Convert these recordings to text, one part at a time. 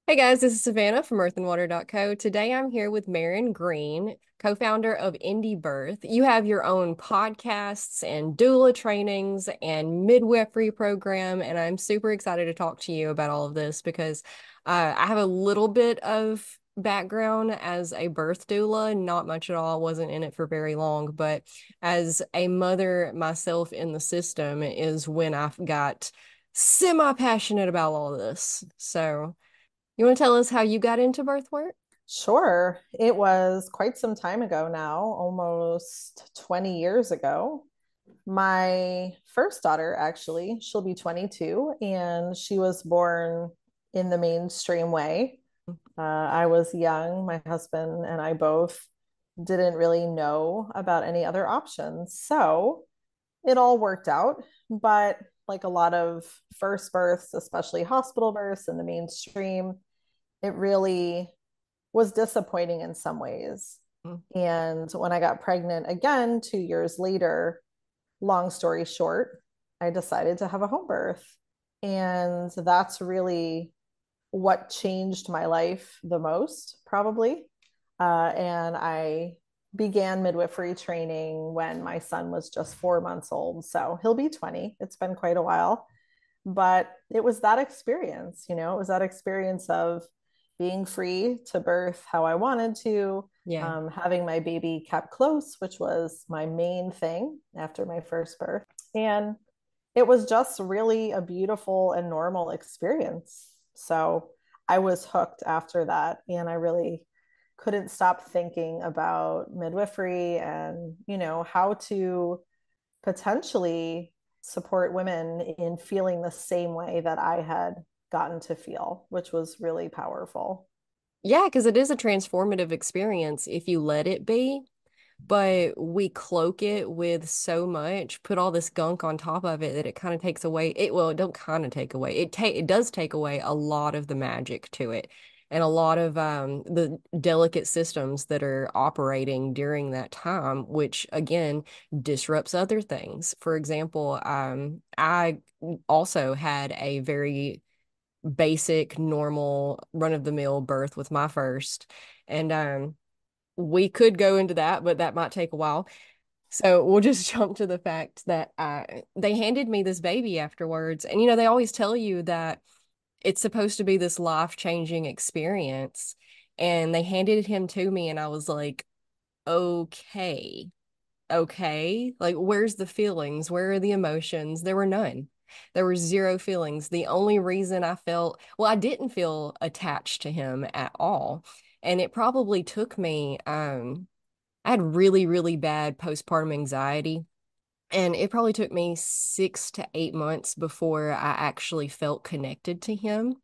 Hey guys, this is Savannah from earthandwater.co. Today I'm here with Marin Green, co-founder of Indie Birth. You have your own podcasts and doula trainings and midwifery program, and I'm super excited to talk to you about all of this because I have a little bit of background as a birth doula, not much at all, wasn't in it for very long, but as a mother myself in the system is when I've got semi-passionate about all of this. So you want to tell us how you got into birth work? Sure. It was quite some time ago now, almost 20 years ago. My first daughter, actually, she'll be 22, and she was born in the mainstream way. I was young. My husband and I both didn't really know about any other options. So it all worked out. But like a lot of first births, especially hospital births in the mainstream, it really was disappointing in some ways. Mm. And when I got pregnant again 2 years later, long story short, I decided to have a home birth. And that's really what changed my life the most, probably. And I began midwifery training when my son was just 4 months old. So he'll be 20. It's been quite a while. But it was that experience, it was that experience of being free to birth how I wanted to, Yeah. having my baby kept close, which was my main thing after my first birth. And it was just really a beautiful and normal experience. So I was hooked after that. And I really couldn't stop thinking about midwifery and, how to potentially support women in feeling the same way that I had gotten to feel, which was really powerful. Yeah, because it is a transformative experience if you let it be, but we cloak it with so much, put all this gunk on top of it that it kind of takes away it don't kind of take away. It does take away a lot of the magic to it and a lot of the delicate systems that are operating during that time, which again disrupts other things. For example, I also had a very basic, normal, run-of-the-mill birth with my first. And we could go into that, but that might take a while. So we'll just jump to the fact that they handed me this baby afterwards. And they always tell you that it's supposed to be this life-changing experience. And they handed him to me, and I was like, okay, okay. Like, where's the feelings? Where are the emotions? There were none. There were zero feelings. The only reason I didn't feel attached to him at all. And it probably took me, I had really, really bad postpartum anxiety. And it probably took me 6 to 8 months before I actually felt connected to him.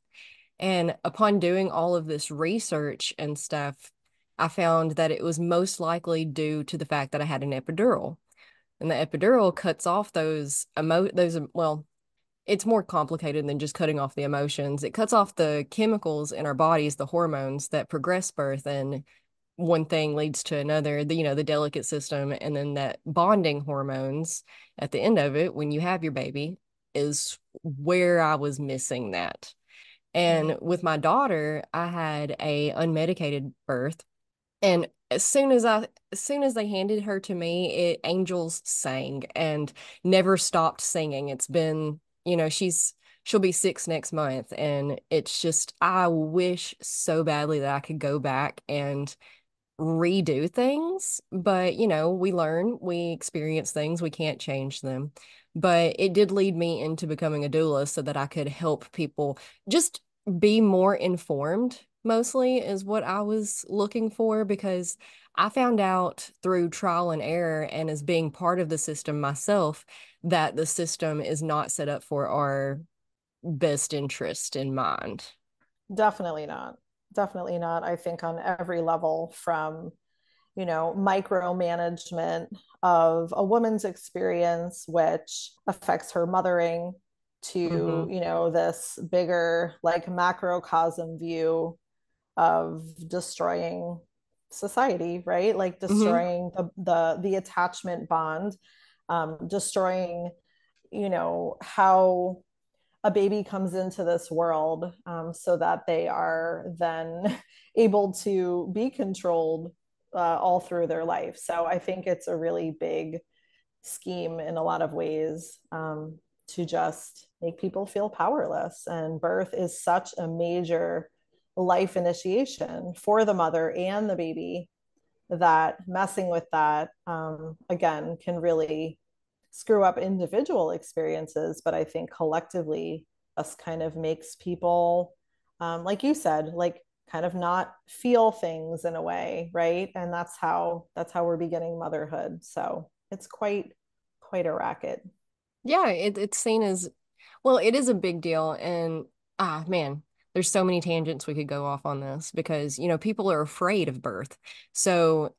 And upon doing all of this research and stuff, I found that it was most likely due to the fact that I had an epidural. And the epidural cuts off well, it's more complicated than just cutting off the emotions. It cuts off the chemicals in our bodies, the hormones that progress birth, and one thing leads to another, the delicate system, and then that bonding hormones at the end of it when you have your baby is where I was missing that. Mm. And with my daughter, I had a unmedicated birth. And as soon as they handed her to me, angels sang and never stopped singing. It's been, she'll be 6 next month. And it's just, I wish so badly that I could go back and redo things. But, we learn, we experience things, we can't change them. But it did lead me into becoming a doula so that I could help people just be more informed, mostly is what I was looking for, because I found out through trial and error and as being part of the system myself that the system is not set up for our best interest in mind. Definitely not. Definitely not. I think on every level, from micromanagement of a woman's experience, which affects her mothering, to, Hmm. this bigger, like macrocosm view of destroying society, right? Like Hmm. destroying the attachment bond, destroying, how a baby comes into this world, so that they are then able to be controlled all through their life. So I think it's a really big scheme in a lot of ways, to just make people feel powerless. And birth is such a major life initiation for the mother and the baby that messing with that, again, can really screw up individual experiences. But I think collectively, us kind of makes people, like you said, like kind of not feel things in a way, right? And that's how we're beginning motherhood. So it's quite a racket. Yeah, it's seen as, well, it is a big deal. And man, there's so many tangents we could go off on this because, people are afraid of birth. So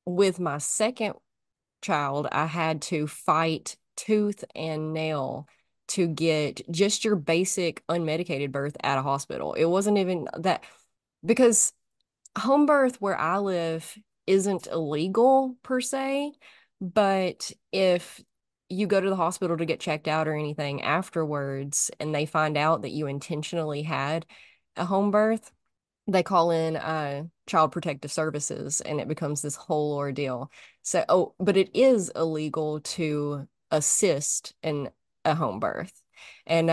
with my second child, I had to fight tooth and nail to get just your basic unmedicated birth at a hospital. It wasn't even that, because home birth where I live isn't illegal per se, but if you go to the hospital to get checked out or anything afterwards and they find out that you intentionally had a home birth, they call in child protective services and it becomes this whole ordeal. So, oh, but it is illegal to assist in a home birth. And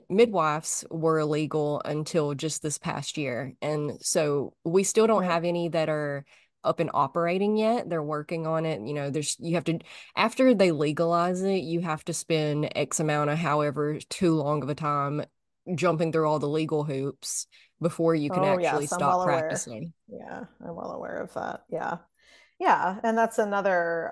midwives were illegal until just this past year. And so we still don't Right. have any that are up and operating yet. They're working on it. You have to, after they legalize it, you have to spend X amount of however too long of a time jumping through all the legal hoops before you can Oh, actually yes, I'm stop well aware. practicing. Yeah, I'm well aware of that. Yeah. Yeah, and that's another,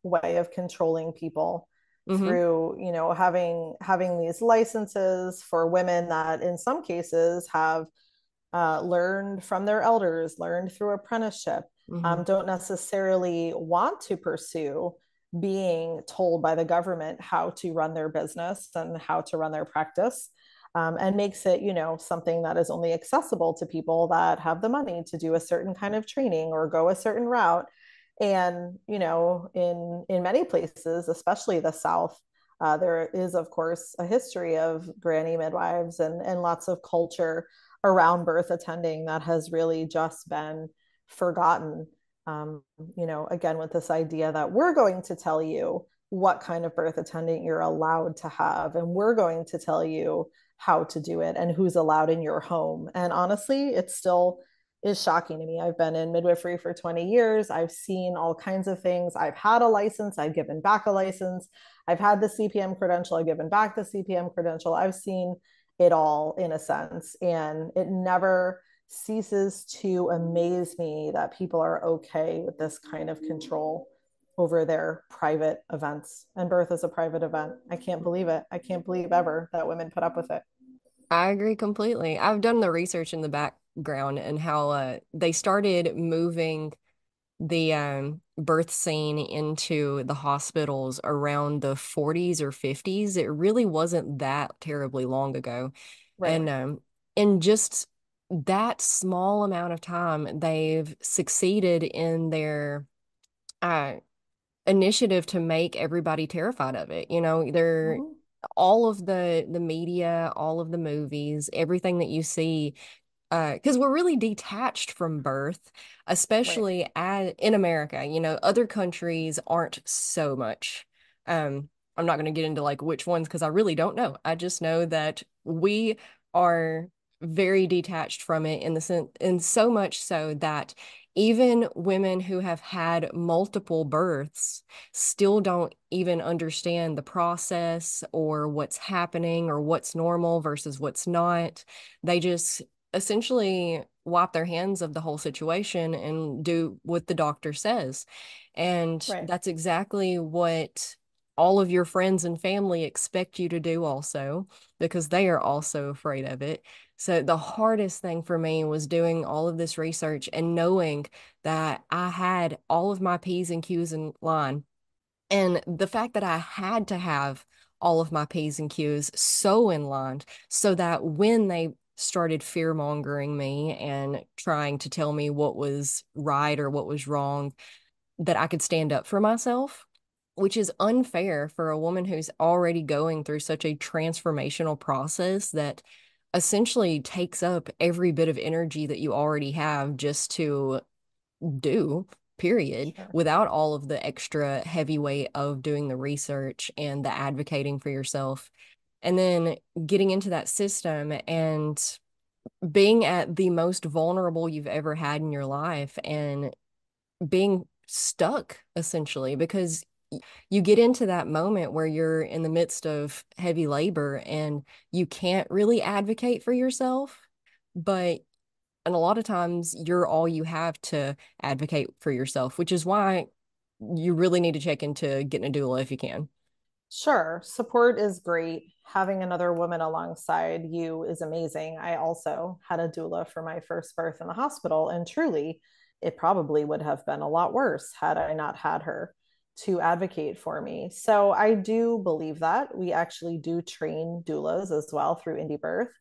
way of controlling people Hmm. through, having these licenses for women that in some cases have, learned from their elders, learned through apprenticeship, Hmm. don't necessarily want to pursue being told by the government how to run their business and how to run their practice. And makes it, something that is only accessible to people that have the money to do a certain kind of training or go a certain route. And in many places, especially the South, there is, of course, a history of granny midwives and lots of culture around birth attending that has really just been forgotten. Again, with this idea that we're going to tell you what kind of birth attendant you're allowed to have, and we're going to tell you how to do it and who's allowed in your home. And honestly, it still is shocking to me. I've been in midwifery for 20 years. I've seen all kinds of things. I've had a license, I've given back a license. I've had the CPM credential, I've given back the CPM credential. I've seen it all in a sense. And it never ceases to amaze me that people are okay with this kind of control over their private events. And birth is a private event. I can't believe it. I can't believe ever that women put up with it. I agree completely. I've done the research in the background and how they started moving the birth scene into the hospitals around the 40s or 50s. It really wasn't that terribly long ago. Right. And in just that small amount of time, they've succeeded in their uh, initiative to make everybody terrified of it. They're Mm-hmm. all of the media, all of the movies, everything that you see, because we're really detached from birth, Right. especially in America. Other countries aren't so much. I'm not going to get into like which ones because I really don't know. I just know that we are very detached from it in the sense, and so much so that even women who have had multiple births still don't even understand the process or what's happening or what's normal versus what's not. They just essentially wipe their hands of the whole situation and do what the doctor says. And Right. that's exactly what all of your friends and family expect you to do also, because they are also afraid of it. So the hardest thing for me was doing all of this research and knowing that I had all of my P's and Q's in line. And the fact that I had to have all of my P's and Q's so in line so that when they started fear mongering me and trying to tell me what was right or what was wrong, that I could stand up for myself. which is unfair for a woman who's already going through such a transformational process that essentially takes up every bit of energy that you already have just to do, period, Sure. without all of the extra heavyweight of doing the research and the advocating for yourself. And then getting into that system and being at the most vulnerable you've ever had in your life and being stuck essentially because you get into that moment where you're in the midst of heavy labor and you can't really advocate for yourself, but and a lot of times you're all you have to advocate for yourself, which is why you really need to check into getting a doula if you can. Sure, support is great. Having another woman alongside you is amazing. I also had a doula for my first birth in the hospital, and truly, it probably would have been a lot worse had I not had her to advocate for me. So I do believe that. We actually do train doulas as well through Indie Birth.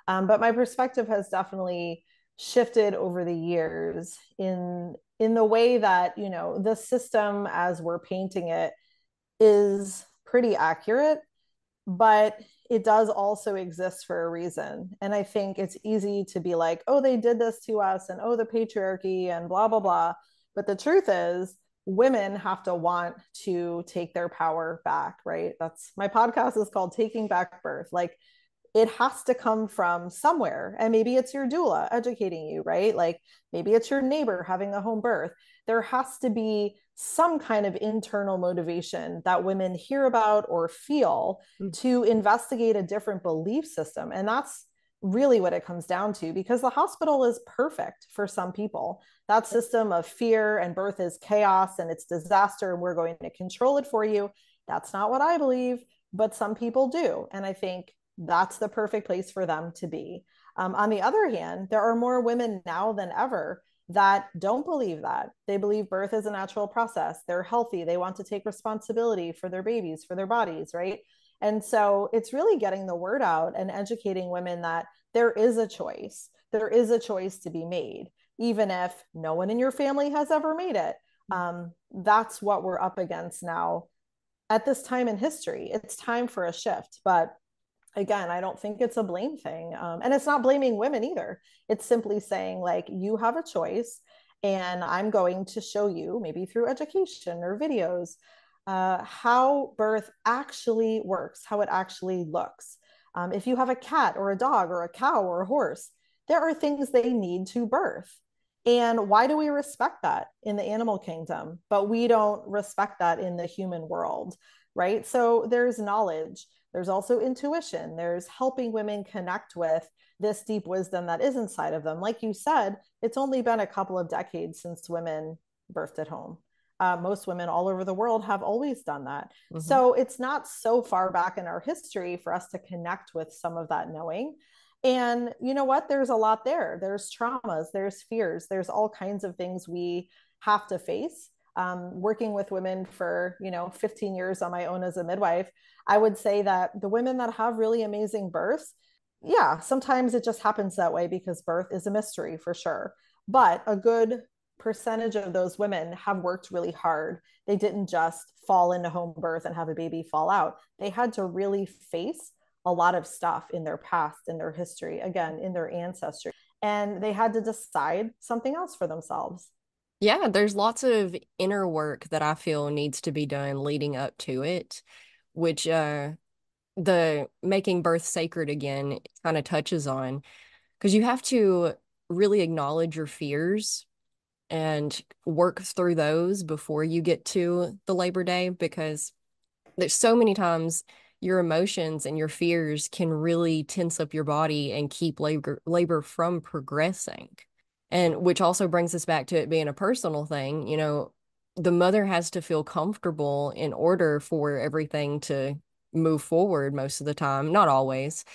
But my perspective has definitely shifted over the years in the way that, the system as we're painting it is pretty accurate, but it does also exist for a reason. And I think it's easy to be like, oh, they did this to us, and oh, the patriarchy, and blah, blah, blah. But the truth is, women have to want to take their power back, right? That's my podcast is called Taking Back Birth. Like, it has to come from somewhere. And maybe it's your doula educating you, right? Like maybe it's your neighbor having a home birth. There has to be some kind of internal motivation that women hear about or feel Mm. to investigate a different belief system. And that's really what it comes down to, because the hospital is perfect for some people. That system of fear and birth is chaos and it's disaster and we're going to control it for you. That's not what I believe, but some people do. And I think that's the perfect place for them to be. On the other hand, there are more women now than ever that don't believe that. They believe birth is a natural process. They're healthy. They want to take responsibility for their babies, for their bodies, right? And so it's really getting the word out and educating women that there is a choice. There is a choice to be made, even if no one in your family has ever made it. That's what we're up against now at this time in history. It's time for a shift. But again, I don't think it's a blame thing. And it's not blaming women either. It's simply saying, like, you have a choice, and I'm going to show you, maybe through education or videos, how birth actually works, how it actually looks. If you have a cat or a dog or a cow or a horse, there are things they need to birth. And why do we respect that in the animal kingdom, but we don't respect that in the human world, right? So there's knowledge. There's also intuition. There's helping women connect with this deep wisdom that is inside of them. Like you said, it's only been a couple of decades since women birthed at home. Most women all over the world have always done that. Mhm. So it's not so far back in our history for us to connect with some of that knowing. And you know what? There's a lot there. There's traumas, there's fears, there's all kinds of things we have to face. Working with women for 15 years on my own as a midwife, I would say that the women that have really amazing births, yeah, sometimes it just happens that way because birth is a mystery for sure. But a good percentage of those women have worked really hard. They didn't just fall into home birth and have a baby fall out. They had to really face a lot of stuff in their past, in their history, again, in their ancestry. And they had to decide something else for themselves. Yeah, there's lots of inner work that I feel needs to be done leading up to it, which the making birth sacred again kind of touches on because you have to really acknowledge your fears and work through those before you get to the Labor Day because there's so many times your emotions and your fears can really tense up your body and keep labor from progressing. And which also brings us back to it being a personal thing. The mother has to feel comfortable in order for everything to move forward most of the time, not always,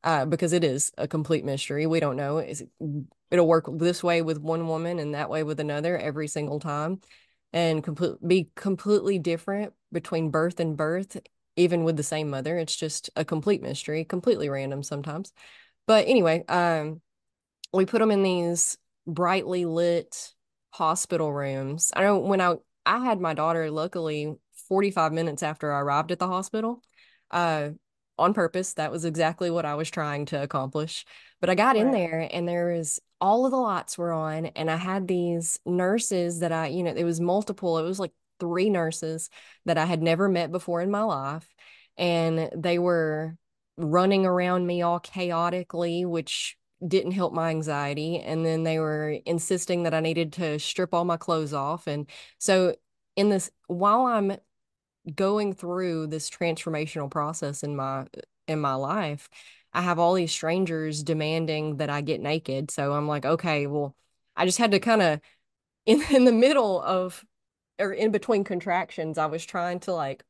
because it is a complete mystery. We don't know. It'll work this way with one woman and that way with another every single time, and be completely different between birth and birth, even with the same mother. It's just a complete mystery, completely random sometimes. But anyway, we put them in these brightly lit hospital rooms. I know when I had my daughter, luckily 45 minutes after I arrived at the hospital. Uh, on purpose. That was exactly what I was trying to accomplish. But I got in Right. there and there was all of the lights were on and I had these nurses that it was multiple. It was like three nurses that I had never met before in my life. And they were running around me all chaotically, which didn't help my anxiety. And then they were insisting that I needed to strip all my clothes off. And so while I'm going through this transformational process in my life, I have all these strangers demanding that I get naked. So I'm like, okay, well, I just had to kind of in the middle of or in between contractions, I was trying to like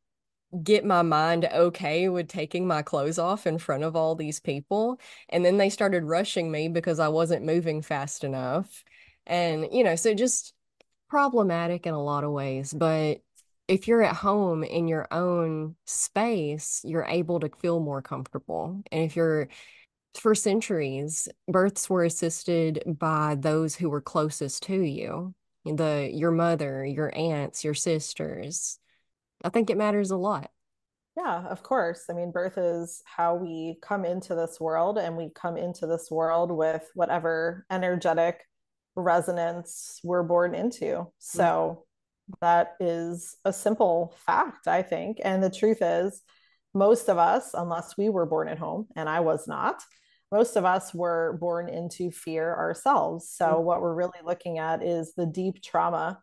get my mind okay with taking my clothes off in front of all these people. And then they started rushing me because I wasn't moving fast enough. And, so just problematic in a lot of ways. But if you're at home in your own space, you're able to feel more comfortable. And if you're for centuries, births were assisted by those who were closest to you, your mother, your aunts, your sisters. I think it matters a lot. Yeah, of course. I mean, birth is how we come into this world, and we come into this world with whatever energetic resonance we're born into. So that is a simple fact, I think. And the truth is, most of us, unless we were born at home, and I was not, most of us were born into fear ourselves. So what we're really looking at is the deep trauma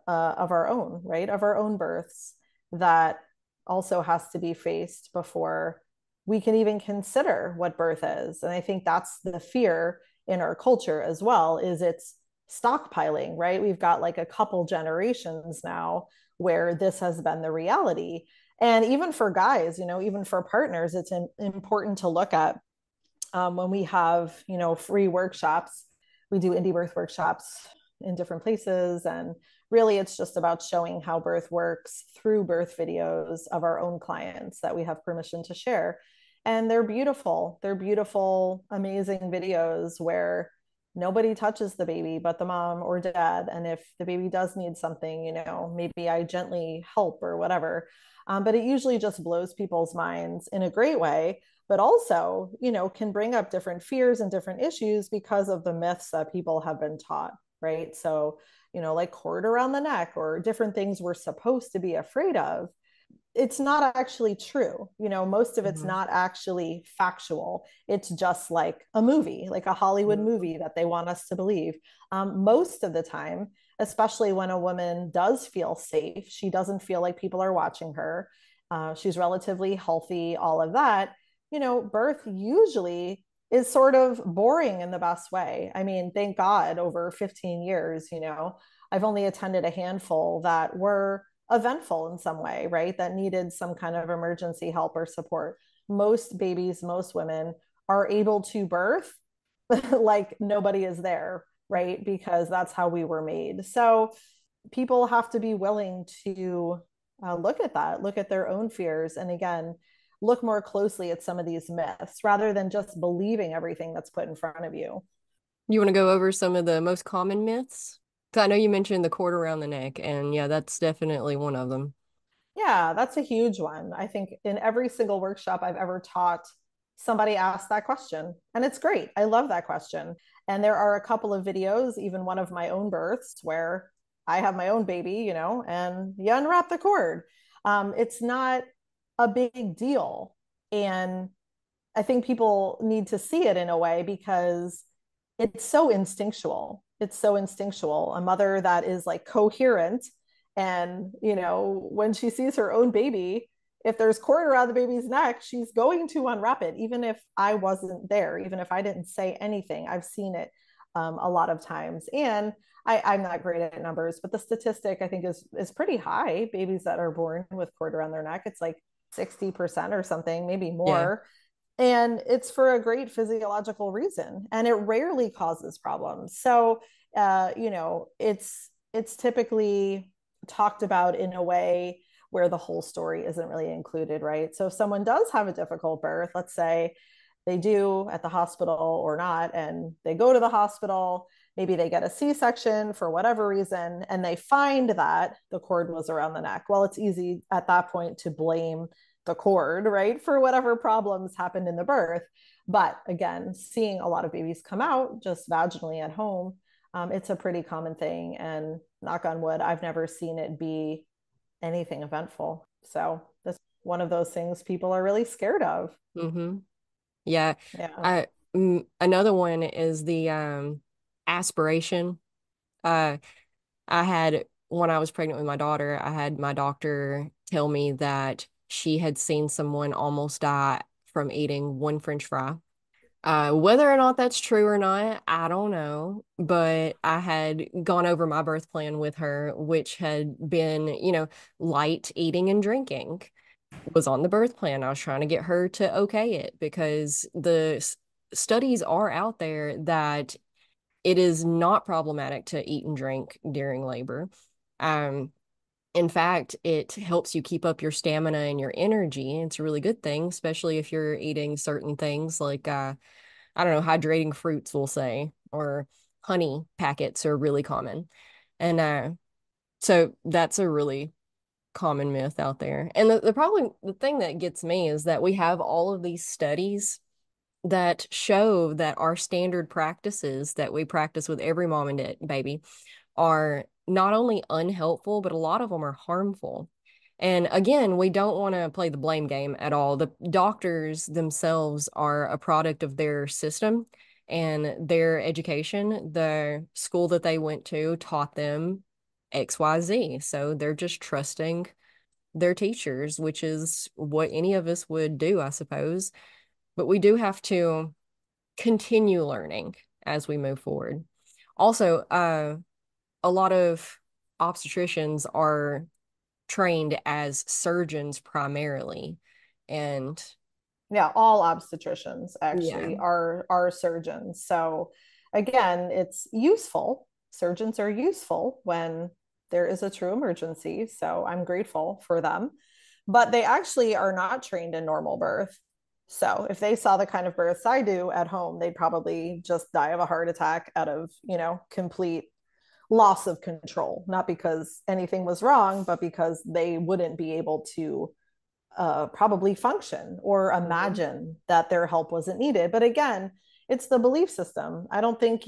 of our own, right? Of our own births that also has to be faced before we can even consider what birth is. And I think that's the fear in our culture as well, is it's stockpiling, right? We've got like a couple generations now where this has been the reality. And even for guys, even for partners, it's important to look at when we have, free workshops. We do indie birth workshops in different places. And really, it's just about showing how birth works through birth videos of our own clients that we have permission to share. And they're beautiful. They're beautiful, amazing videos where nobody touches the baby but the mom or dad. And if the baby does need something, maybe I gently help or whatever. But it usually just blows people's minds in a great way, but also, can bring up different fears and different issues because of the myths that people have been taught, right? So, like cord around the neck or different things we're supposed to be afraid of, it's not actually true. Most of it's Mhm. not actually factual. It's just like a movie, like a Hollywood Mhm. movie that they want us to believe. Most of the time, especially when a woman does feel safe, she doesn't feel like people are watching her. She's relatively healthy, all of that. Birth usually is sort of boring in the best way. I mean, thank God over 15 years, I've only attended a handful that were eventful in some way, right? That needed some kind of emergency help or support. Most babies, most women are able to birth like nobody is there, right? Because that's how we were made. So people have to be willing to look at that, look at their own fears, and again, look more closely at some of these myths rather than just believing everything that's put in front of you. You want to go over some of the most common myths? 'Cause I know you mentioned the cord around the neck, and yeah, that's definitely one of them. Yeah, that's a huge one. I think in every single workshop I've ever taught, somebody asked that question. And it's great. I love that question. And there are a couple of videos, even one of my own births, where I have my own baby, and you unwrap the cord. It's not a big deal. And I think people need to see it in a way because it's so instinctual. It's so instinctual. A mother that is like coherent and, when she sees her own baby, if there's cord around the baby's neck, she's going to unwrap it, even if I wasn't there, even if I didn't say anything. I've seen it a lot of times. And I'm not great at numbers, but the statistic I think is pretty high. Babies that are born with cord around their neck, it's like 60% or something, maybe Yeah. more. And it's for a great physiological reason, and it rarely causes problems. So it's typically talked about in a way where the whole story isn't really included, right? So if someone does have a difficult birth, let's say they do at the hospital or not, and they go to the hospital, maybe they get a C-section for whatever reason, and they find that the cord was around the neck. Well, it's easy at that point to blame the cord, right, for whatever problems happened in the birth. But again, seeing a lot of babies come out just vaginally at home, it's a pretty common thing. And knock on wood, I've never seen it be anything eventful. So that's one of those things people are really scared of. Hmm. Yeah. Yeah. I Another one is the aspiration. Uh I had when I was pregnant with my daughter, I had my doctor tell me that she had seen someone almost die from eating one French fry. Whether or not that's true or not, I don't know. But I had gone over my birth plan with her, which had been, light eating and drinking was on the birth plan. I was trying to get her to okay it because studies are out there that it is not problematic to eat and drink during labor. Um, in fact, it helps you keep up your stamina and your energy. It's a really good thing, especially if you're eating certain things like, I don't know, hydrating fruits, we'll say, or honey packets are really common. And so that's a really common myth out there. And the thing that gets me is that we have all of these studies that show that our standard practices that we practice with every mom and baby are not only unhelpful, but a lot of them are harmful. And again, we don't want to play the blame game at all. The doctors themselves are a product of their system and their education. The school that they went to taught them XYZ. So they're just trusting their teachers, which is what any of us would do, I suppose. But we do have to continue learning as we move forward. Also, a lot of obstetricians are trained as surgeons primarily. And Yeah, all obstetricians yeah. actually are surgeons. So again, it's useful. Surgeons are useful when there is a true emergency. So I'm grateful for them. But they actually are not trained in normal birth. So if they saw the kind of births I do at home, they'd probably just die of a heart attack out of, complete loss of control, not because anything was wrong, but because they wouldn't be able to probably function or Mhm. imagine that their help wasn't needed. But again, it's the belief system. I don't think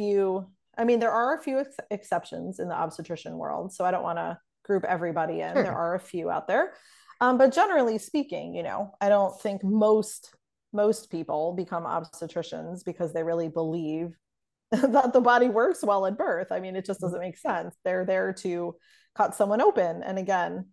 I mean, there are a few exceptions in the obstetrician world. So I don't want to group everybody in. There Sure. are a few out there. But generally speaking, I don't think most people become obstetricians because they really believe that the body works well at birth. I mean, it just doesn't make sense. They're there to cut someone open. And again,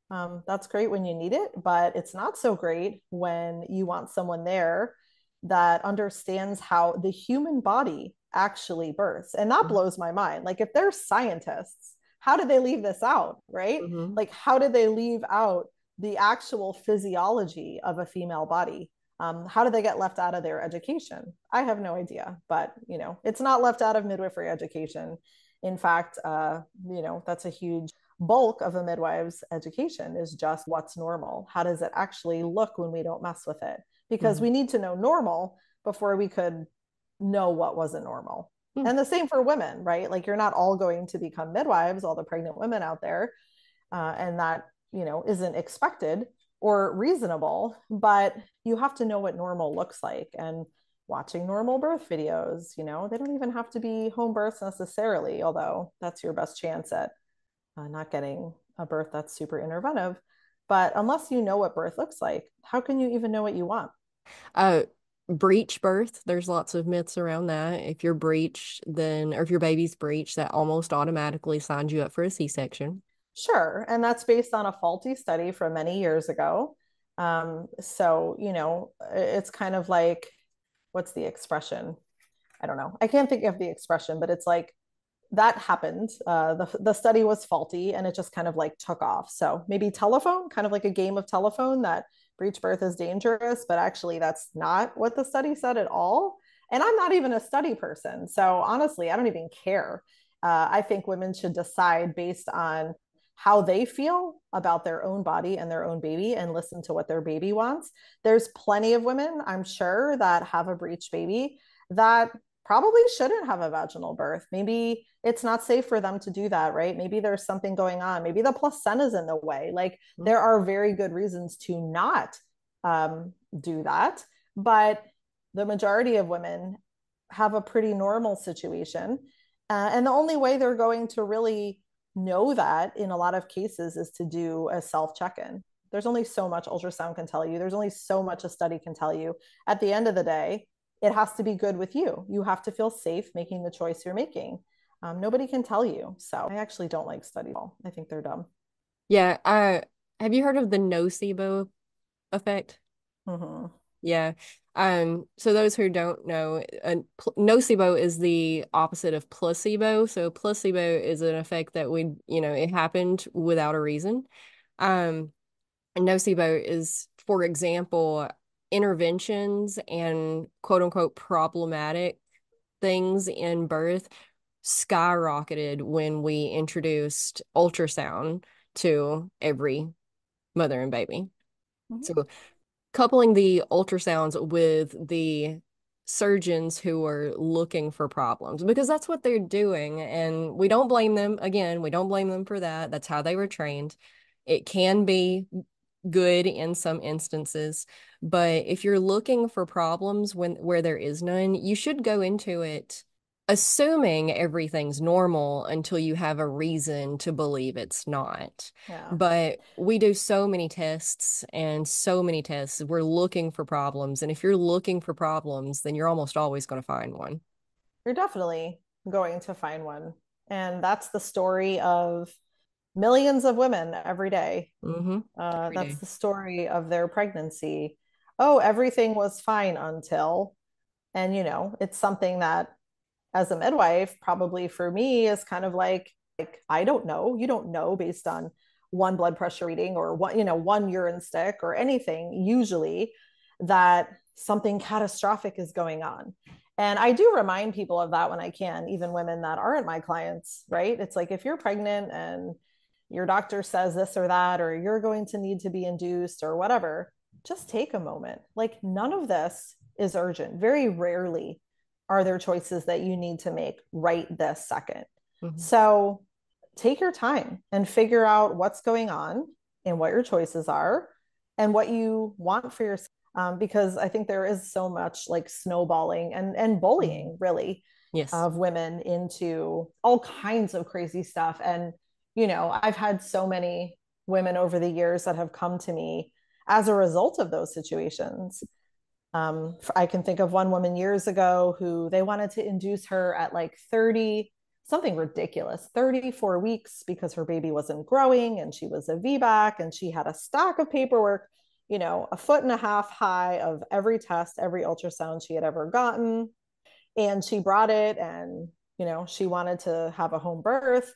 that's great when you need it, but it's not so great when you want someone there that understands how the human body actually births. And that blows my mind. Like, if they're scientists, how did they leave this out? Right? Mm-hmm. Like, how did they leave out the actual physiology of a female body? How did they get left out of their education? I have no idea, but it's not left out of midwifery education. In fact, that's a huge bulk of a midwife's education is just what's normal. How does it actually look when we don't mess with it? Because we Mm-hmm. need to know normal before we could know what wasn't normal. Mm-hmm. And the same for women, right? Like, you're not all going to become midwives, all the pregnant women out there, and that isn't expected or reasonable, but you have to know what normal looks like. And watching normal birth videos, they don't even have to be home births necessarily, although that's your best chance at not getting a birth that's super interventive. But unless you know what birth looks like, how can you even know what you want? Uh, Breech birth, there's lots of myths around that. If you're breech, then, or if your baby's breech, that almost automatically signs you up for a C-section. Sure. And that's based on a faulty study from many years ago. So, it's kind of like, what's the expression? I don't know. I can't think of the expression, but it's like that happened. The study was faulty and it just kind of like took off. So maybe telephone, kind of like a game of telephone, that breech birth is dangerous, but actually that's not what the study said at all. And I'm not even a study person. So honestly, I don't even care. I think women should decide based on how they feel about their own body and their own baby and listen to what their baby wants. There's plenty of women, I'm sure, that have a breech baby that probably shouldn't have a vaginal birth. Maybe it's not safe for them to do that, right? Maybe there's something going on. Maybe the placenta's in the way. Like Mhm. there are very good reasons to not do that. But the majority of women have a pretty normal situation. And the only way they're going to really know that in a lot of cases is to do a self check in. There's only so much ultrasound can tell you, there's only so much a study can tell you. At the end of the day, it has to be good with you. You have to feel safe making the choice you're making. Nobody can tell you. So I actually don't like studies at all. I think they're dumb. Yeah, have you heard of the nocebo effect? Mm-hmm. Yeah. So those who don't know, nocebo is the opposite of placebo. So placebo is an effect that it happened without a reason. Um, and nocebo is, for example, interventions and quote unquote problematic things in birth skyrocketed when we introduced ultrasound to every mother and baby. Mm-hmm. So coupling the ultrasounds with the surgeons who are looking for problems because that's what they're doing. And we don't blame them. Again, we don't blame them for that. That's how they were trained. It can be good in some instances, but if you're looking for problems where there is none, you should go into it assuming everything's normal until you have a reason to believe it's not. Yeah. But we do so many tests and so many tests. We're looking for problems. And if you're looking for problems, then you're almost always going to find one. You're definitely going to find one. And that's the story of millions of women every day. Mm-hmm. Every That's day. the story of their pregnancy. Oh, everything was fine until, and it's something that as a midwife, probably for me is kind of like I don't know. You don't know based on one blood pressure reading or one urine stick or anything, usually that something catastrophic is going on. And I do remind people of that when I can, even women that aren't my clients, right? It's like if you're pregnant and your doctor says this or that, or you're going to need to be induced or whatever, just take a moment. Like none of this is urgent. Very rarely are there choices that you need to make right this second. Mhm. So take your time and figure out what's going on and what your choices are and what you want for yourself. Because I think there is so much like snowballing and Mhm. bullying, really, Yes. of women into all kinds of crazy stuff. And, I've had so many women over the years that have come to me as a result of those situations. I can think of one woman years ago who they wanted to induce her at like 30, something ridiculous, 34 weeks because her baby wasn't growing and she was a VBAC and she had a stack of paperwork, a foot and a half high of every test, every ultrasound she had ever gotten. And she brought it and, she wanted to have a home birth.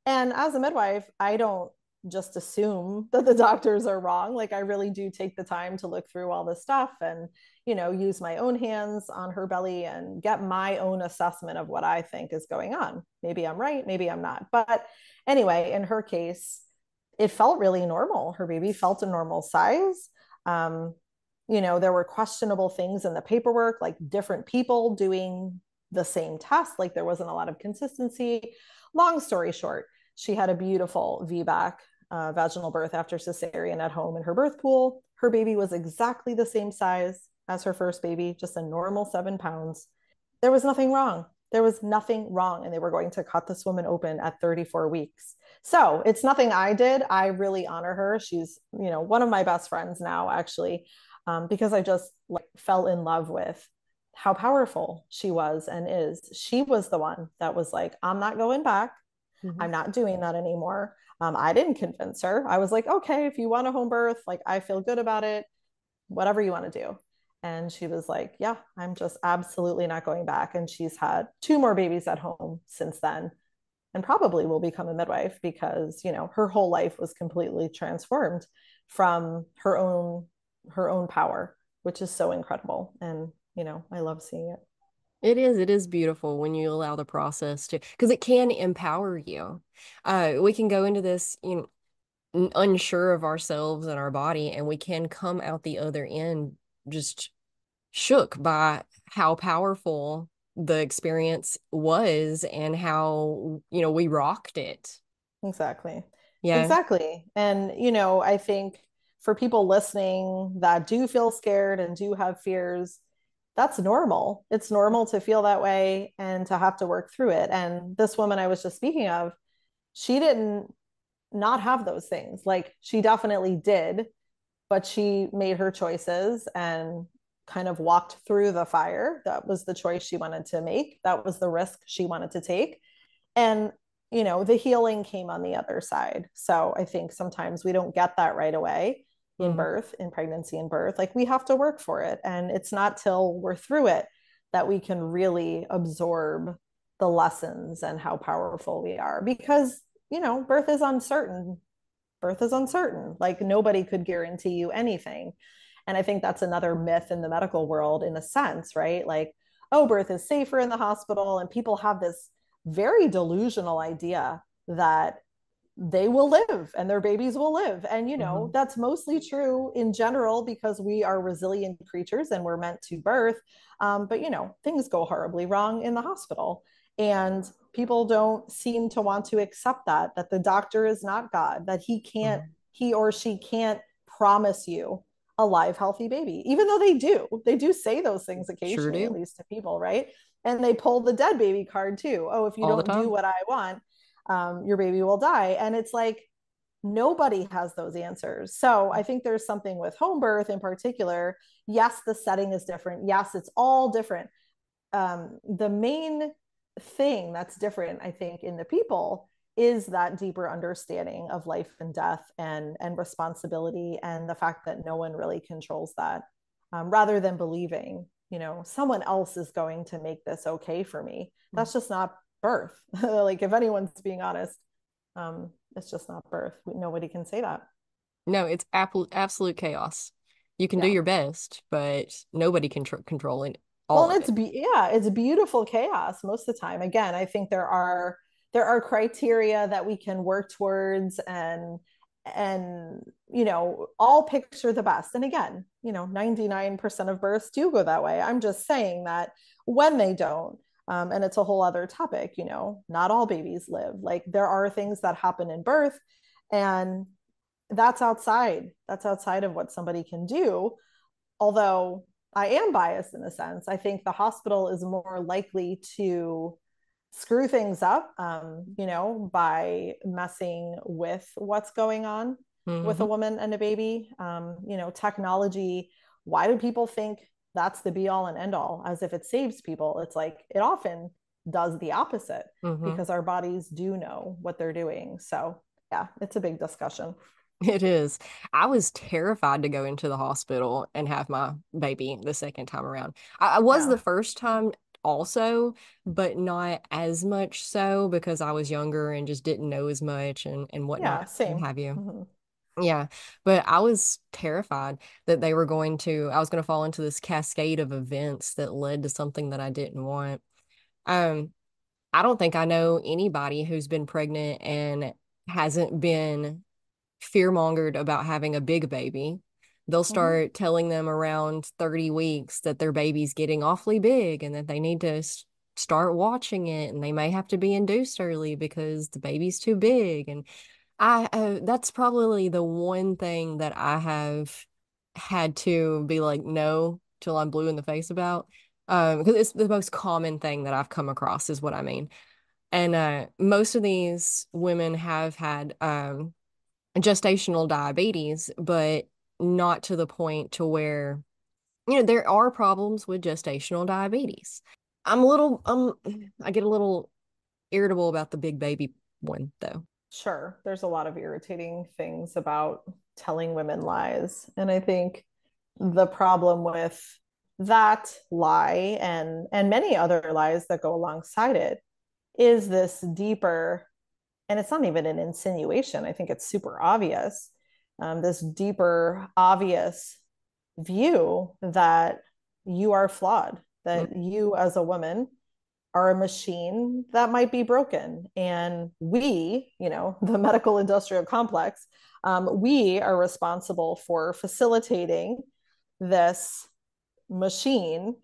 And as a midwife, I don't just assume that the doctors are wrong. Like I really do take the time to look through all this stuff and, use my own hands on her belly and get my own assessment of what I think is going on. Maybe I'm right, maybe I'm not. But anyway, in her case, it felt really normal. Her baby felt a normal size. Um, there were questionable things in the paperwork, like different people doing the same test. Like there wasn't a lot of consistency. Long story short, she had a beautiful VBAC, vaginal birth after cesarean at home in her birth pool. Her baby was exactly the same size as her first baby, just a normal 7 pounds. There was nothing wrong. There was nothing wrong. And they were going to cut this woman open at 34 weeks. So it's nothing I did. I really honor her. She's, one of my best friends now, actually, because I just like fell in love with how powerful she was and is. She was the one that was like, I'm not going back. Mhm. I'm not doing that anymore. I didn't convince her. I was like, okay, if you want a home birth, like I feel good about it, whatever you want to do. And she was like, yeah, I'm just absolutely not going back. And she's had two more babies at home since then and probably will become a midwife because, her whole life was completely transformed from her own power, which is so incredible. And, I love seeing it. It is beautiful when you allow the process to, because it can empower you. We can go into this, unsure of ourselves and our body, and we can come out the other end just shook by how powerful the experience was and how, we rocked it. Exactly. Yeah. Exactly. And, I think for people listening that do feel scared and do have fears, that's normal. It's normal to feel that way and to have to work through it. And this woman I was just speaking of, she didn't not have those things. Like she definitely did, but she made her choices and kind of walked through the fire. That was the choice she wanted to make. That was the risk she wanted to take. And, the healing came on the other side. So I think sometimes we don't get that right away in Mm-hmm. birth, in pregnancy and birth. Like we have to work for it. And it's not till we're through it that we can really absorb the lessons and how powerful we are because, birth is uncertain. Birth is uncertain. Like nobody could guarantee you anything. And I think that's another myth in the medical world, in a sense, right? Like, oh, birth is safer in the hospital. And people have this very delusional idea that they will live and their babies will live. And, Mm-hmm. that's mostly true in general because we are resilient creatures and we're meant to birth. But, things go horribly wrong in the hospital. And people don't seem to want to accept that the doctor is not God, that Mm-hmm. he or she can't promise you a live, healthy baby, even though they do say those things Sure occasionally, at do. least to people, right? And they pull the dead baby card too. Oh, if you All the don't do time. what I want, your baby will die. And it's like, nobody has those answers. So I think there's something with home birth in particular. Yes, the setting is different. Yes, it's all different. The main thing that's different, I think, in the people is that deeper understanding of life and death and responsibility and the fact that no one really controls that, rather than believing, someone else is going to make this okay for me. That's just not birth. Like if anyone's being honest, it's just not birth. Nobody can say that. No, it's absolute chaos. You can do Yeah. your best, but nobody can control it, all Well, of it. yeah, it's beautiful chaos most of the time. Again, I think there are criteria that we can work towards and all picture the best. And again, 99% of births do go that way. I'm just saying that when they don't, and it's a whole other topic, not all babies live. Like there are things that happen in birth, and that's outside of what somebody can do. Although I am biased in a sense, I think the hospital is more likely to screw things up, by messing with what's going on with a Hmm. woman and a baby. Technology, why do people think that's the be all and end all, as if it saves people? It's like it often does the opposite Hmm. because our bodies do know what they're doing. So, yeah, it's a big discussion. It is. I was terrified to go into the hospital and have my baby the second time around. I was Yeah. the first time also, but not as much so because I was younger and just didn't know as much and Yeah, whatnot, and same. have you. Mm-hmm. Yeah, but I was terrified that I was going to fall into this cascade of events that led to something that I didn't want. Um, I don't think I know anybody who's been pregnant and hasn't been fear-mongered about having a big baby. They'll Mm-hmm. start telling them around 30 weeks that their baby's getting awfully big and that they need to start watching it and they may have to be induced early because the baby's too big. And that's probably the one thing that I have had to be like, no, till I'm blue in the face about. Because it's the most common thing that I've come across, is what I mean. And most of these women have had gestational diabetes, but not to the point to where, there are problems with gestational diabetes. I get a little irritable about the big baby one though. Sure, there's a lot of irritating things about telling women lies. And I think the problem with that lie and many other lies that go alongside it is this deeper, and it's not even an insinuation. I think it's super obvious. This deeper, obvious view that you are flawed, that you as a woman are a machine that might be broken. And we, the medical industrial complex, we are responsible for facilitating this machine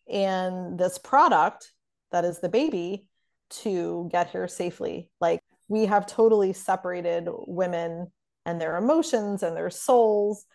and this product. that is the baby to get here safely. Like we have totally separated women and their emotions and their souls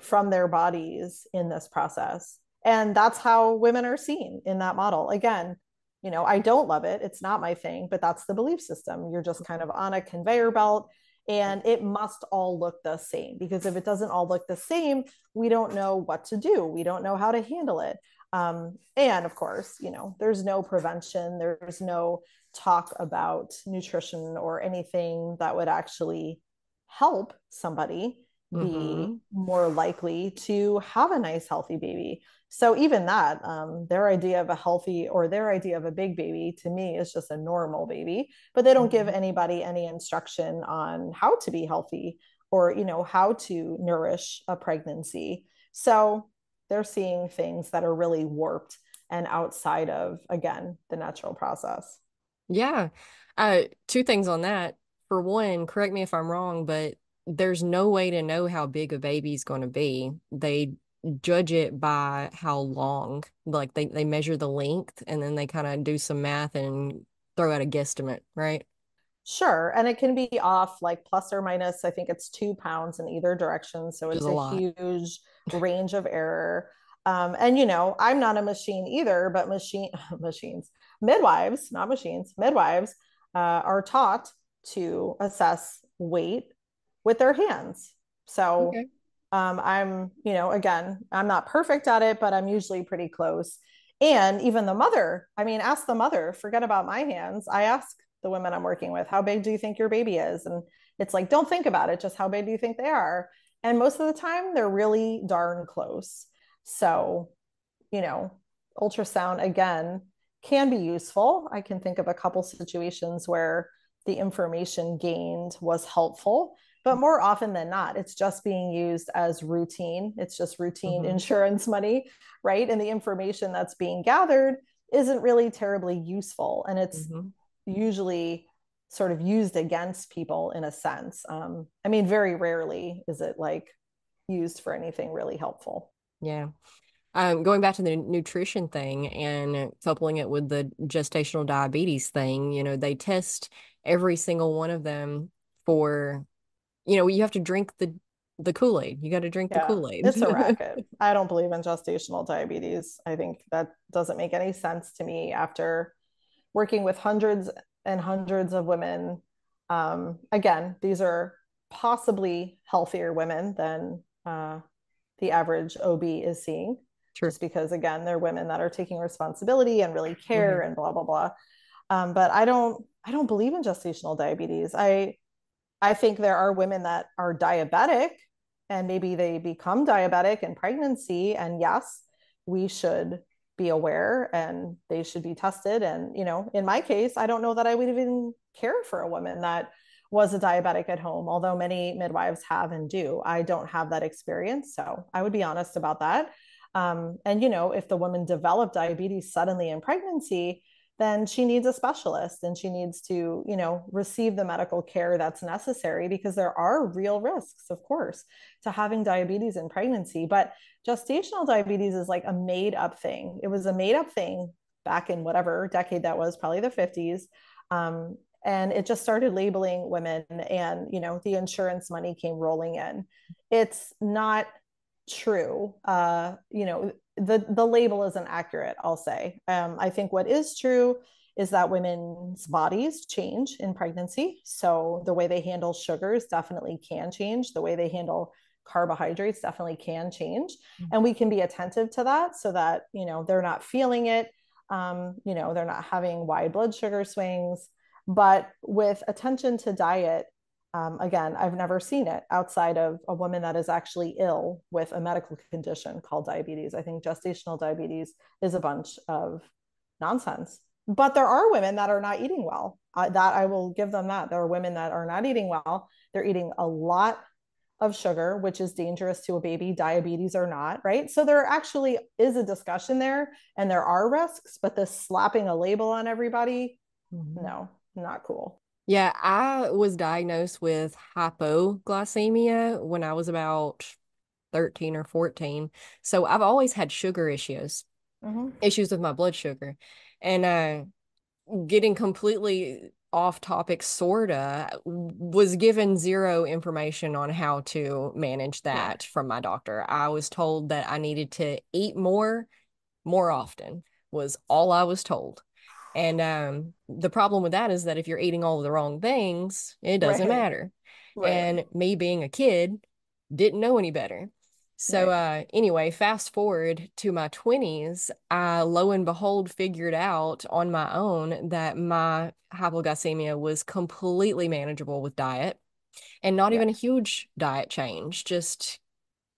from their bodies in this process. And that's how women are seen in that model. Again, I don't love it. It's not my thing, but that's the belief system. You're just kind of on a conveyor belt and it must all look the same, because if it doesn't all look the same, we don't know what to do. We don't know how to handle it. And of course, there's no prevention, there's no talk about nutrition or anything that would actually help somebody be Mm-hmm. more likely to have a nice, healthy baby. So even that, their idea of a healthy or their idea of a big baby to me is just a normal baby, but they don't give Mm-hmm. anybody any instruction on how to be healthy or, how to nourish a pregnancy. So they're seeing things that are really warped and outside of, again, the natural process. Yeah. Two things on that. For one, correct me if I'm wrong, but there's no way to know how big a baby's going to be. They judge it by how long. Like they measure the length and then they kind of do some math and throw out a guesstimate, right? Sure. And it can be off like plus or minus, I think it's 2 pounds in either direction. So Which is it's a a lot. huge range of error. And I'm not a machine either, but machines, midwives, not machines, midwives are taught to assess weight with their hands. So Okay. again, I'm not perfect at it, but I'm usually pretty close. And even the mother, I mean, ask the mother, forget about my hands. I ask the women I'm working with, how big do you think your baby is? And it's like, don't think about it, just how big do you think they are? And most of the time, they're really darn close. So, you know, ultrasound again can be useful. I can think of a couple situations where the information gained was helpful, but more often than not, it's just being used as routine. It's just routine Mm-hmm. insurance money, right? And the information that's being gathered isn't really terribly useful. And it's Mm-hmm. usually sort of used against people in a sense. I mean, very rarely is it like used for anything really helpful. Yeah. Going back to the nutrition thing and coupling it with the gestational diabetes thing, they test every single one of them for, you have to drink the Kool-Aid. You got to drink the Yeah, Kool-Aid. it's a racket. I don't believe in gestational diabetes. I think that doesn't make any sense to me after working with hundreds and hundreds of women. Again, these are possibly healthier women than the average OB is seeing, True. just because, again, they're women that are taking responsibility and really care Hmm. and blah, blah, blah. But I don't believe in gestational diabetes. I think there are women that are diabetic and maybe they become diabetic in pregnancy. And yes, we should be aware and they should be tested. And, in my case, I don't know that I would even care for a woman that was a diabetic at home, although many midwives have and do. I don't have that experience. So I would be honest about that. And, if the woman developed diabetes suddenly in pregnancy, then she needs a specialist and she needs to, receive the medical care that's necessary, because there are real risks, of course, to having diabetes in pregnancy. But gestational diabetes is like a made up thing. It was a made up thing back in whatever decade that was, probably the 50s. And it just started labeling women, and, the insurance money came rolling in. It's not true. The label isn't accurate, I'll say. I think what is true is that women's bodies change in pregnancy. So the way they handle sugars definitely can change. The way they handle carbohydrates definitely can change. And we can be attentive to that so that, they're not feeling it. They're not having wide blood sugar swings. But with attention to diet, again, I've never seen it outside of a woman that is actually ill with a medical condition called diabetes. I think gestational diabetes is a bunch of nonsense. But there are women that are not eating well. That I will give them that. There are women that are not eating well. They're eating a lot of sugar, which is dangerous to a baby, diabetes or not, right? So there actually is a discussion there and there are risks, but this slapping a label on everybody, Hmm. no, not cool. Yeah, I was diagnosed with hypoglycemia when I was about 13 or 14. So I've always had sugar issues, Mm-hmm. issues with my blood sugar. And getting completely off topic, sorta, was given zero information on how to manage Yeah. that from my doctor. I was told that I needed to eat more often, was all I was told. And the problem with that is that if you're eating all of the wrong things, it doesn't Right. matter. Right. And me being a kid, didn't know any better. So Right. anyway, fast forward to my 20s, I lo and behold figured out on my own that my hypoglycemia was completely manageable with diet, and not Yeah. even a huge diet change, just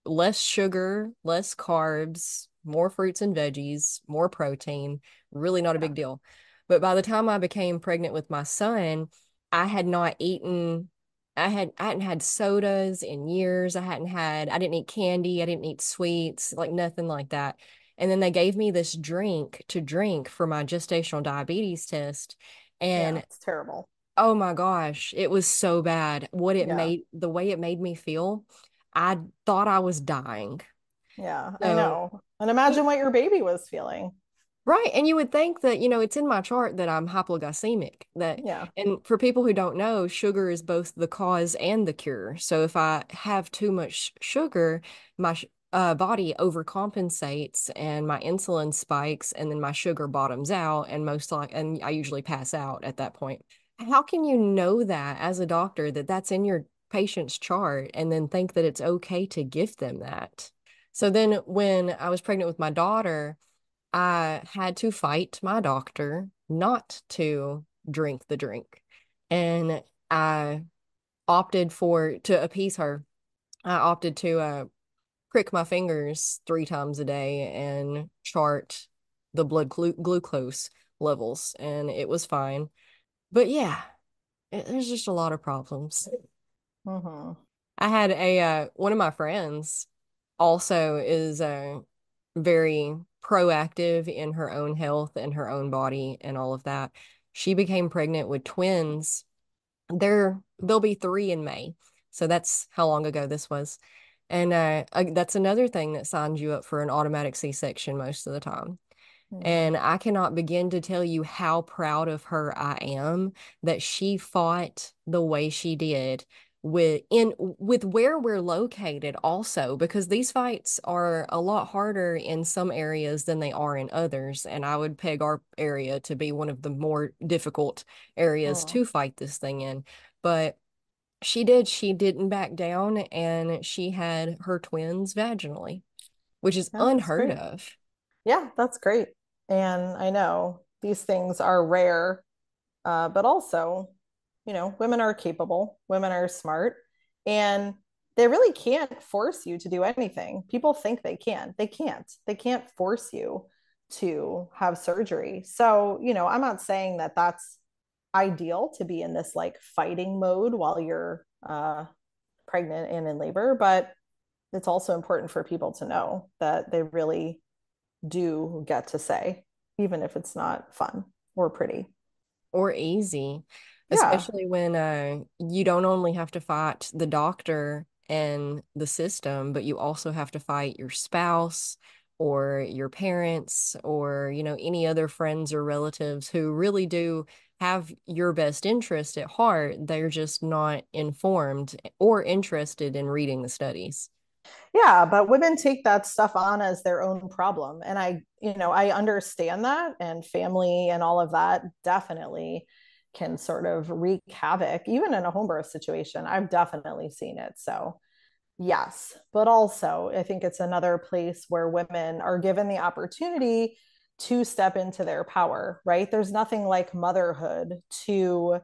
less sugar, less carbs, more fruits and veggies, more protein, really not a Yeah. big deal. But by the time I became pregnant with my son, I had not eaten, I hadn't had sodas in years. I didn't eat candy, I didn't eat sweets, like nothing like that. And then they gave me this drink to drink for my gestational diabetes test. Yeah. And It's terrible. oh my gosh, it was so bad. Yeah. The way it made me feel, I thought I was dying. Yeah. I So, know. And y- imagine what your baby was feeling. right. And you would think that, it's in my chart that I'm hypoglycemic. Yeah. And for people who don't know, sugar is both the cause and the cure. So if I have too much sugar, my body overcompensates and my insulin spikes, and then my sugar bottoms out, and I usually pass out at that point. How can you know that as a doctor, that that's in your patient's chart, and then think that it's okay to give them that? So then when I was pregnant with my daughter, I had to fight my doctor not to drink the drink. And I opted to appease her. I opted to prick my fingers 3 times a day and chart the glucose levels, and it was fine. But yeah, there's just a lot of problems. Hmm. I had one of my friends also is very proactive in her own health and her own body and all of that. She became pregnant with twins. They'll be 3 in May. So that's how long ago this was. And that's another thing that signs you up for an automatic C-section most of the time. Hmm. And I cannot begin to tell you how proud of her I am that she fought the way she did with where we're located also, because these fights are a lot harder in some areas than they are in others. And I would peg our area to be one of the more difficult areas Mm. to fight this thing in. But she didn't back down, and she had her twins vaginally, which is Yeah, that's unheard great. of. Yeah, that's great. And I know these things are rare, but also, women are capable, women are smart, and they really can't force you to do anything. People think they can. They can't. They can't force you to have surgery. So, I'm not saying that that's ideal to be in this like fighting mode while you're pregnant and in labor, but it's also important for people to know that they really do get to say, even if it's not fun or pretty. Or easy, Yeah. especially when you don't only have to fight the doctor and the system, but you also have to fight your spouse or your parents, or any other friends or relatives who really do have your best interest at heart. They're just not informed or interested in reading the studies. Yeah, but women take that stuff on as their own problem. And I understand that, and family and all of that definitely can sort of wreak havoc, even in a home birth situation. I've definitely seen it. So, yes. But also, I think it's another place where women are given the opportunity to step into their power, right? There's nothing like motherhood to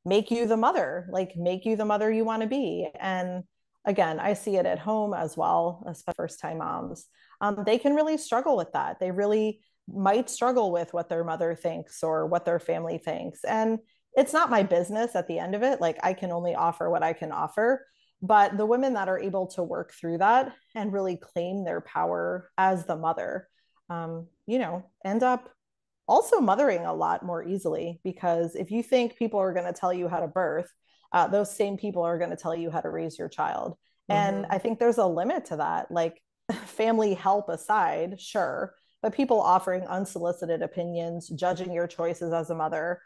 make you the mother you want to be. And again, I see it at home as well, especially first time moms. They can really struggle with that. They really might struggle with what their mother thinks or what their family thinks. And it's not my business at the end of it. Like, I can only offer what I can offer. But the women that are able to work through that and really claim their power as the mother, end up also mothering a lot more easily, because if you think people are going to tell you how to birth, those same people are going to tell you how to raise your child. And Hmm. I think there's a limit to that. Like, family help aside, sure, But people offering unsolicited opinions, judging your choices as a mother,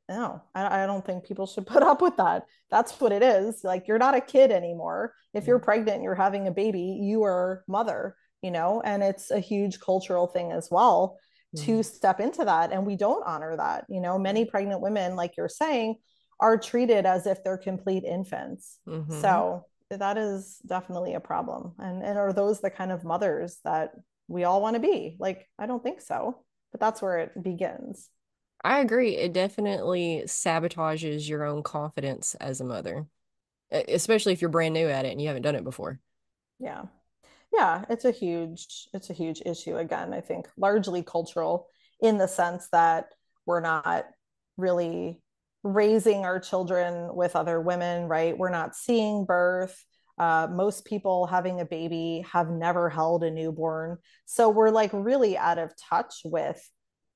no, I don't think people should put up with that. That's what it is. Like, you're not a kid anymore. If you're pregnant, you're having a baby, you are mother, and it's a huge cultural thing as well to Mhm. step into that. And we don't honor that. Many pregnant women, like you're saying, are treated as if they're complete infants. Mm-hmm. So that is definitely a problem. And are those the kind of mothers that we all want to be? Like, I don't think so, but that's where it begins. I agree. It definitely sabotages your own confidence as a mother, especially if you're brand new at it and you haven't done it before. Yeah. Yeah, it's a huge issue. Again, I think largely cultural, in the sense that we're not really raising our children with other women, right? We're not seeing birth. Most people having a baby have never held a newborn. So we're like really out of touch with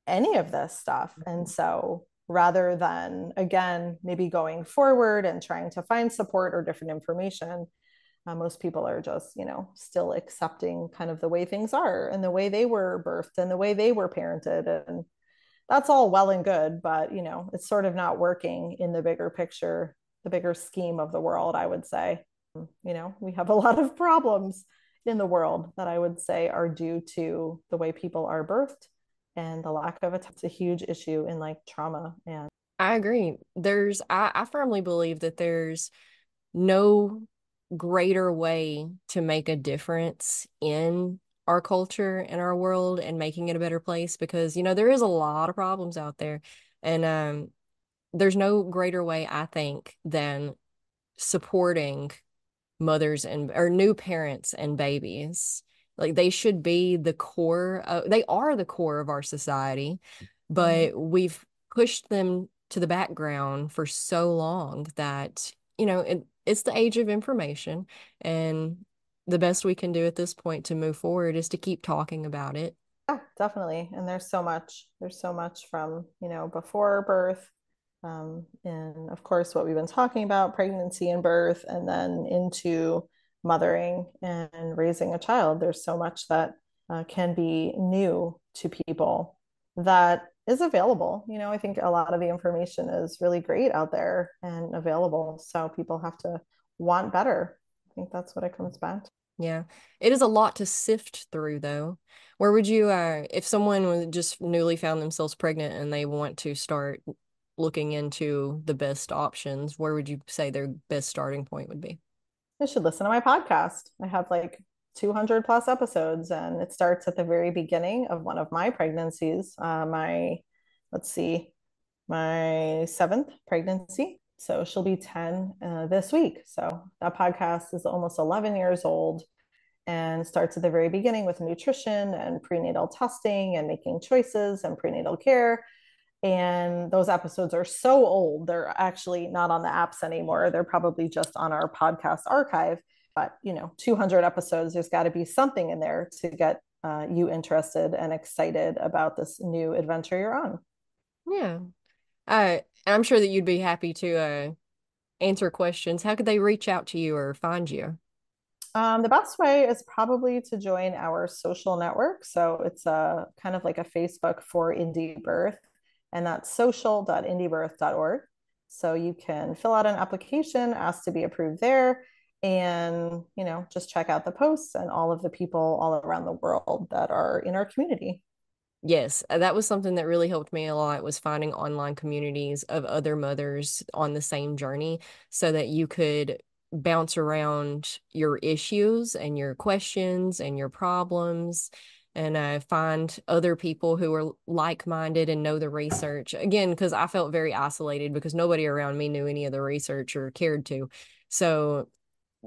any of this stuff. And so rather than, again, maybe going forward and trying to find support or different information, most people are just, still accepting kind of the way things are and the way they were birthed and the way they were parented. And that's all well and good, but, it's sort of not working in the bigger picture, the bigger scheme of the world, I would say. We have a lot of problems in the world that I would say are due to the way people are birthed and the lack of it's a huge issue in like trauma. And I agree. I firmly believe that there's no greater way to make a difference in our culture and our world and making it a better place because, there is a lot of problems out there. And there's no greater way, I think, than supporting mothers and or new parents and babies. Like they should be they are the core of our society, mhm. but we've pushed them to the background for so long that, it's the age of information. And the best we can do at this point to move forward is to keep talking about it. Yeah, definitely. And there's so much from, before birth, and of course, what we've been talking about, pregnancy and birth, and then into mothering and raising a child. There's so much that can be new to people that is available. I think a lot of the information is really great out there and available. So people have to want better. I think that's what it comes back to. Yeah. It is a lot to sift through though. Where would you if someone was just newly found themselves pregnant and they want to start looking into the best options, where would you say their best starting point would be? You should listen to my podcast. I have like 200 plus episodes, and it starts at the very beginning of one of my pregnancies. Let's see, my seventh pregnancy. So she'll be 10 this week. So that podcast is almost 11 years old and starts at the very beginning with nutrition and prenatal testing and making choices and prenatal care. And those episodes are so old, they're actually not on the apps anymore. They're probably just on our podcast archive. But, 200 episodes, there's got to be something in there to get you interested and excited about this new adventure you're on. Yeah. I'm sure that you'd be happy to answer questions. How could they reach out to you or find you? The best way is probably to join our social network. So it's a kind of like a Facebook for indie birth, and that's social.indiebirth.org. So you can fill out an application, ask to be approved there, and just check out the posts and all of the people all around the world that are in our community. Yes, that was something that really helped me a lot was finding online communities of other mothers on the same journey so that you could bounce around your issues and your questions and your problems and find other people who are like-minded and know the research. Again, because I felt very isolated because nobody around me knew any of the research or cared to. So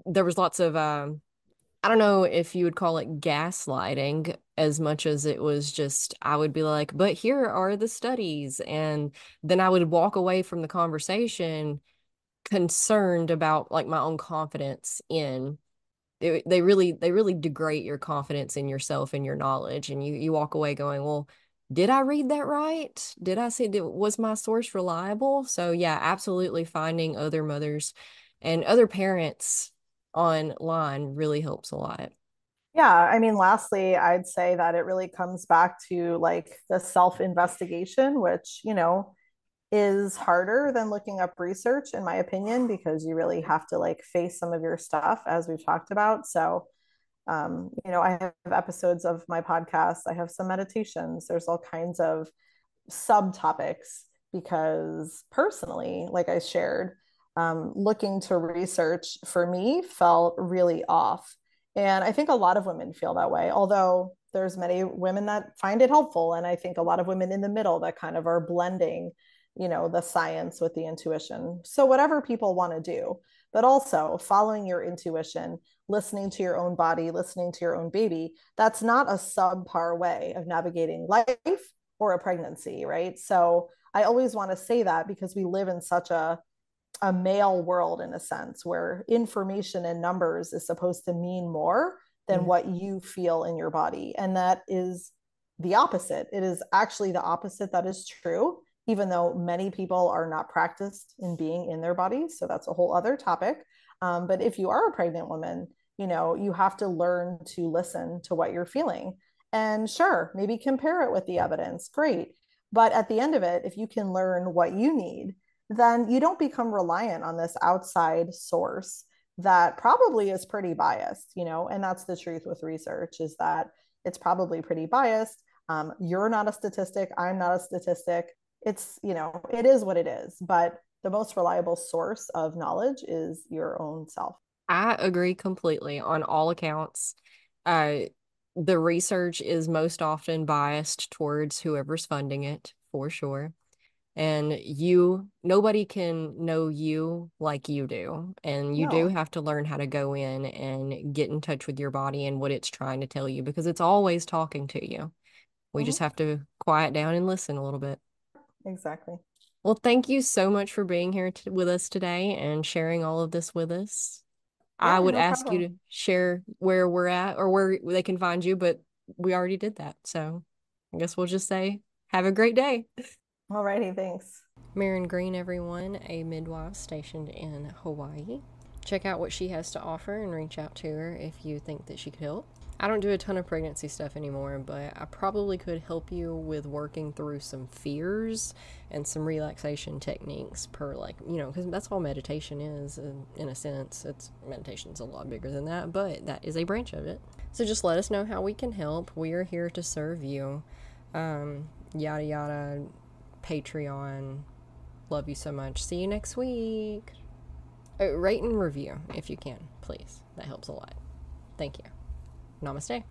there was lots of I don't know if you would call it gaslighting as much as it was just, I would be like, but here are the studies. And then I would walk away from the conversation concerned about like my own confidence in they really degrade your confidence in yourself and your knowledge. And you walk away going, well, did I read that right? Did I see, was my source reliable? So yeah, absolutely finding other mothers and other parents online really helps a lot. Yeah, I mean, lastly, I'd say that it really comes back to like the self-investigation, which, is harder than looking up research, in my opinion, because you really have to like face some of your stuff, as we've talked about. So, I have episodes of my podcast, I have some meditations, there's all kinds of subtopics because personally, like I shared, looking to research for me felt really off. And I think a lot of women feel that way, although there's many women that find it helpful. And I think a lot of women in the middle that kind of are blending, the science with the intuition. So whatever people want to do, but also following your intuition, listening to your own body, listening to your own baby, that's not a subpar way of navigating life or a pregnancy, right? So I always want to say that because we live in such a male world in a sense where information and numbers is supposed to mean more than Mm. what you feel in your body. And that is the opposite. It is actually the opposite that is true, even though many people are not practiced in being in their bodies. So that's a whole other topic. But if you are a pregnant woman, you have to learn to listen to what you're feeling. And sure, maybe compare it with the evidence. Great. But at the end of it, if you can learn what you need, then you don't become reliant on this outside source that probably is pretty biased, and that's the truth with research is that it's probably pretty biased. You're not a statistic. I'm not a statistic. It is what it is. But the most reliable source of knowledge is your own self. I agree completely on all accounts. Uh, the research is most often biased towards whoever's funding it, for sure. And nobody can know you like you do. And you do No. have to learn how to go in and get in touch with your body and what it's trying to tell you because it's always talking to you. We just Mhm. have to quiet down and listen a little bit. Exactly. Well, thank you so much for being here with us today and sharing all of this with us. I Yeah, would no ask you problem. to share where we're at or where they can find you, but we already did that. So I guess we'll just say, have a great day. All righty, thanks. Marin Green, everyone, a midwife stationed in Hawaii. Check out what she has to offer and reach out to her if you think that she could help. I don't do a ton of pregnancy stuff anymore, but I probably could help you with working through some fears and some relaxation techniques per, like, because that's all meditation is, in a sense. Meditation's a lot bigger than that, but that is a branch of it. So just let us know how we can help. We are here to serve you. Yada yada, Patreon. Love you so much. See you next week. Rate and review if you can, please. That helps a lot. Thank you. Namaste.